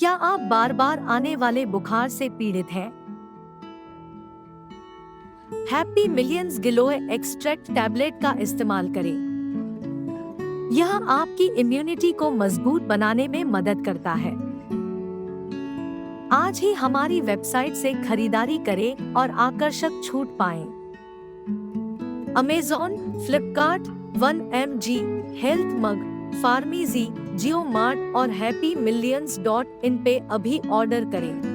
क्या आप बार बार आने वाले बुखार से पीड़ित हैं? हैप्पी मिलियंस गिलोय एक्सट्रैक्ट टैबलेट का इस्तेमाल करें। यह आपकी इम्यूनिटी को मजबूत बनाने में मदद करता है। आज ही हमारी वेबसाइट से खरीदारी करें और आकर्षक छूट पाएं। अमेज़न, फ्लिपकार्ट, 1mg, हेल्थ मग, फार्मीजी, जियो मार्ट और हैप्पी मिलियंस.in पे अभी ऑर्डर करें।